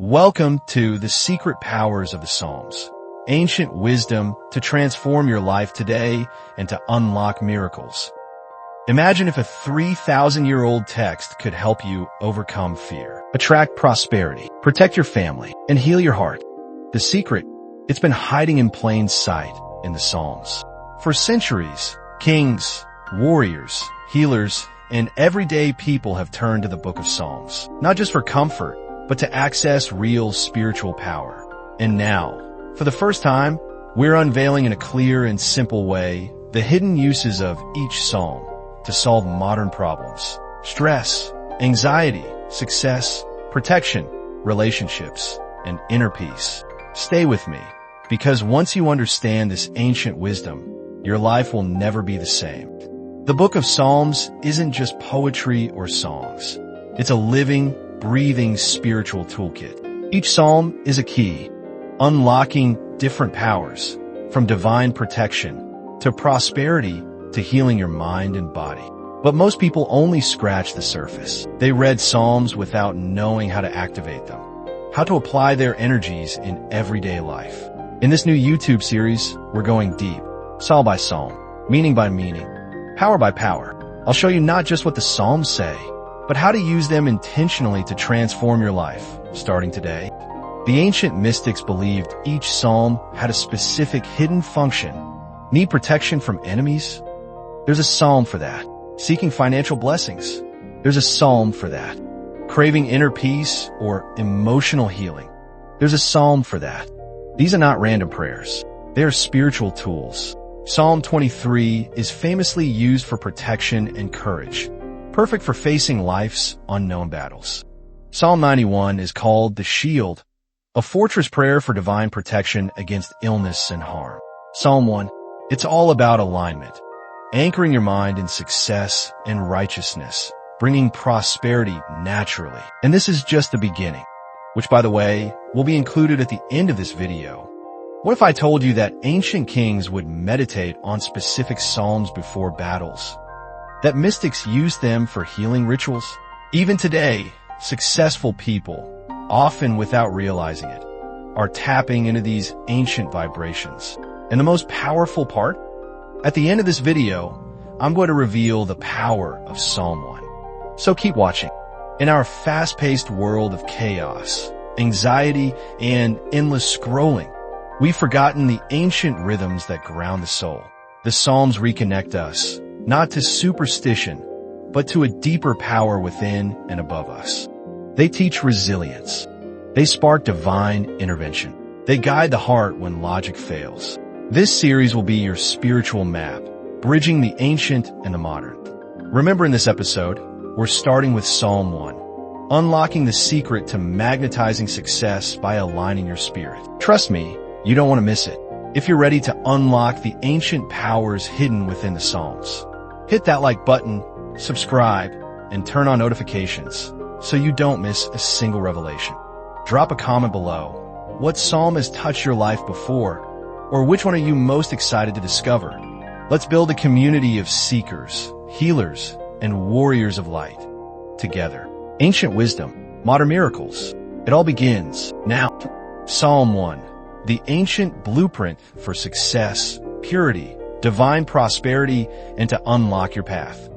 Welcome to the secret powers of the Psalms, ancient wisdom to transform your life today and to unlock miracles. Imagine if a 3,000-year-old text could help you overcome fear, attract prosperity, protect your family, and heal your heart. The secret, it's been hiding in plain sight in the Psalms. For centuries, kings, warriors, healers, and everyday people have turned to the book of Psalms, not just for comfort, but to access real spiritual power. And now, for the first time, we're unveiling in a clear and simple way the hidden uses of each psalm to solve modern problems: stress, anxiety, success, protection, relationships, and inner peace. Stay with me, because once you understand this ancient wisdom, your life will never be the same. The book of Psalms isn't just poetry or songs. It's a living, breathing spiritual toolkit. Each psalm is a key, unlocking different powers, from divine protection to prosperity to healing your mind and body. But most people only scratch the surface. They read psalms without knowing how to activate them, how to apply their energies in everyday life. In this new YouTube series, we're going deep, psalm by psalm, meaning by meaning, power by power. I'll show you not just what the psalms say, but how to use them intentionally to transform your life, starting today. The ancient mystics believed each psalm had a specific hidden function. Need protection from enemies? There's a psalm for that. Seeking financial blessings? There's a psalm for that. Craving inner peace or emotional healing? There's a psalm for that. These are not random prayers. They are spiritual tools. Psalm 23 is famously used for protection and courage, perfect for facing life's unknown battles. Psalm 91 is called the shield, a fortress prayer for divine protection against illness and harm. Psalm 1, it's all about alignment, anchoring your mind in success and righteousness, bringing prosperity naturally. And this is just the beginning, which, by the way, will be included at the end of this video. What if I told you that ancient kings would meditate on specific psalms before battles? That mystics used them for healing rituals? Even today, successful people, often without realizing it, are tapping into these ancient vibrations. And the most powerful part? At the end of this video, I'm going to reveal the power of Psalm 1. So keep watching. In our fast-paced world of chaos, anxiety, and endless scrolling, we've forgotten the ancient rhythms that ground the soul. The Psalms reconnect us, not to superstition, but to a deeper power within and above us. They teach resilience. They spark divine intervention. They guide the heart when logic fails. This series will be your spiritual map, bridging the ancient and the modern. Remember, in this episode, we're starting with Psalm 1, unlocking the secret to magnetizing success by aligning your spirit. Trust me, you don't want to miss it. If you're ready to unlock the ancient powers hidden within the Psalms, hit that like button, subscribe, and turn on notifications so you don't miss a single revelation. Drop a comment below. What psalm has touched your life before? Or which one are you most excited to discover? Let's build a community of seekers, healers, and warriors of light together. Ancient wisdom, modern miracles. It all begins now. Psalm 1, the ancient blueprint for success, purity, divine prosperity, and to unlock your path.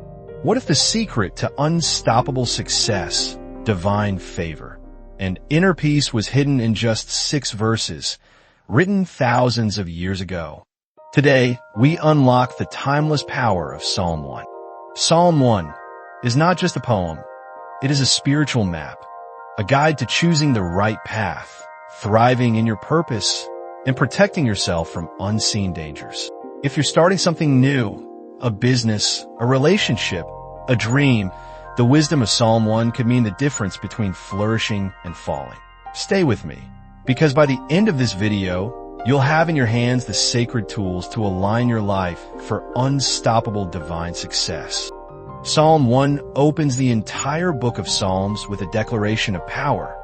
What if the secret to unstoppable success, divine favor, and inner peace was hidden in just 6 verses, written thousands of years ago? Today, we unlock the timeless power of Psalm 1. Psalm 1 is not just a poem. It is a spiritual map, a guide to choosing the right path, thriving in your purpose, and protecting yourself from unseen dangers. If you're starting something new, a business, a relationship, a dream, the wisdom of Psalm 1 could mean the difference between flourishing and falling. Stay with me, because by the end of this video, you'll have in your hands the sacred tools to align your life for unstoppable divine success. Psalm 1 opens the entire book of Psalms with a declaration of power.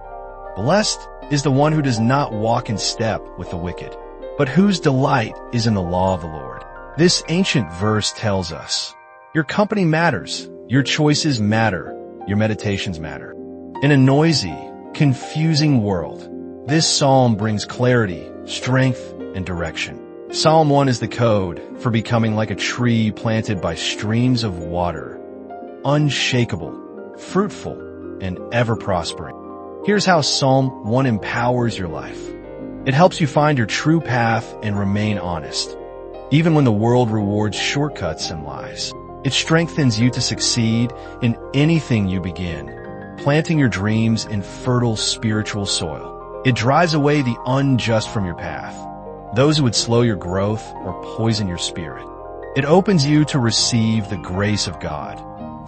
Blessed is the one who does not walk in step with the wicked, but whose delight is in the law of the Lord. This ancient verse tells us, your company matters, your choices matter, your meditations matter. In a noisy, confusing world. This psalm brings clarity, strength, and direction. Psalm 1 is the code for becoming like a tree planted by streams of water, unshakable, fruitful, and ever prospering. Here's how Psalm 1 empowers your life. It helps you find your true path and remain honest, even when the world rewards shortcuts and lies. It strengthens you to succeed in anything you begin, planting your dreams in fertile spiritual soil. It drives away the unjust from your path, those who would slow your growth or poison your spirit. It opens you to receive the grace of God,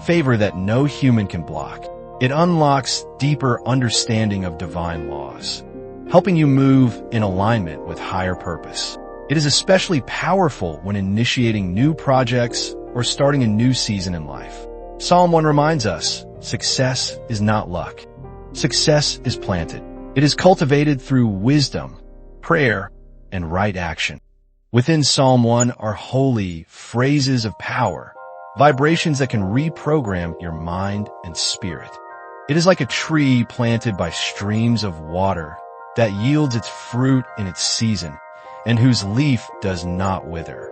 favor that no human can block. It unlocks deeper understanding of divine laws, helping you move in alignment with higher purpose. It is especially powerful when initiating new projects or starting a new season in life. Psalm 1 reminds us, success is not luck. Success is planted. It is cultivated through wisdom, prayer, and right action. Within Psalm 1 are holy phrases of power, vibrations that can reprogram your mind and spirit. It is like a tree planted by streams of water that yields its fruit in its season and whose leaf does not wither.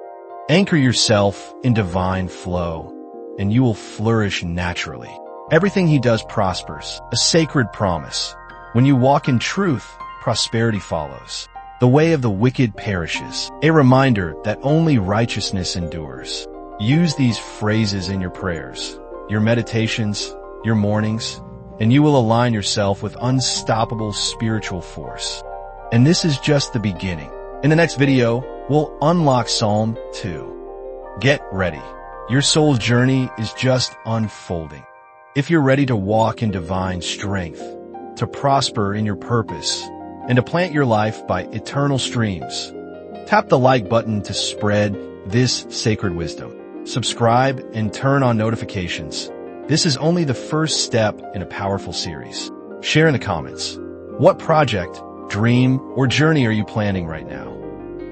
Anchor yourself in divine flow, and you will flourish naturally. Everything he does prospers, a sacred promise. When you walk in truth, prosperity follows. The way of the wicked perishes, a reminder that only righteousness endures. Use these phrases in your prayers, your meditations, your mornings, and you will align yourself with unstoppable spiritual force. And this is just the beginning. In the next video, we'll unlock Psalm 2. Get ready. Your soul's journey is just unfolding. If you're ready to walk in divine strength, to prosper in your purpose, and to plant your life by eternal streams, tap the like button to spread this sacred wisdom. Subscribe and turn on notifications. This is only the first step in a powerful series. Share in the comments. What project, dream, or journey are you planning right now?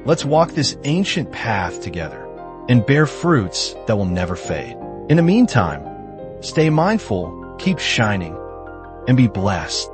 Let's walk this ancient path together and bear fruits that will never fade. In the meantime, stay mindful, keep shining, and be blessed.